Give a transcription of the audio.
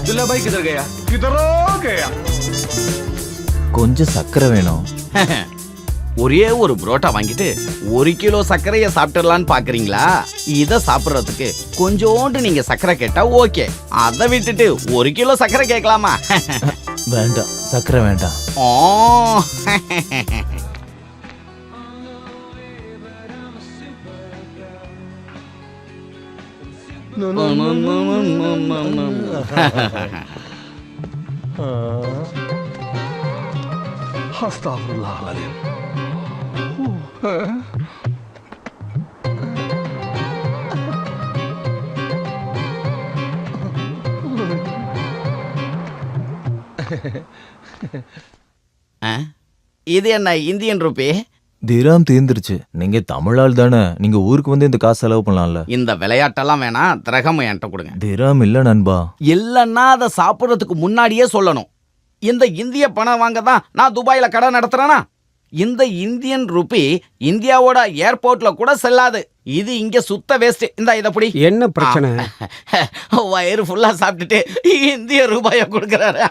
अब्दुल्ला भाई किधर गया? किधर गया? கொஞ்சம் சக்கரை வேணும். ஒரே ஒரு புரோட்டா வாங்கிட்டு 1 கிலோ சர்க்கரைய சாப்பிட்டுடலான்னு பாக்குறீங்களா? இத சாப்பிடுறதுக்கு கொஞ்சோண்டு நீங்க சர்க்கரை கேட்டா ஓகே. அதை விட்டுட்டு 1 கிலோ சர்க்கரை கேட்கலாமா? வேண்டாம், சக்கரை வேண்டாம். ஓ Astaghfirullahaladzim. இது என்ன இந்தியன் ரூபி? திராம் தீர்ந்துருச்சு. நீங்க தமிழால் தானே, நீங்க ஊருக்கு வந்து இந்த காசு செலவு பண்ணலாம்ல. இந்த விளையாட்டெல்லாம் வேணாம், திரகம் என்கிட்ட கொடுங்க. திராம் இல்ல நண்பா. இல்லன்னா அதை சாப்பிடுறதுக்கு முன்னாடியே சொல்லணும். இந்த இந்திய பணம் வாங்க தான் நான் துபாயில கடை நடத்துறேனா? இந்த இந்தியன் ரூபி இந்தியாவோட ஏர்போர்ட்ல கூட செல்லாது. இது இங்க சுத்த வேஸ்ட். இந்த இதப்படி என்ன பிரச்சனை? வயிறு ஃபுல்லா சாப்பிட்டுட்டு இந்திய ரூபாய கொடுக்கறாரு.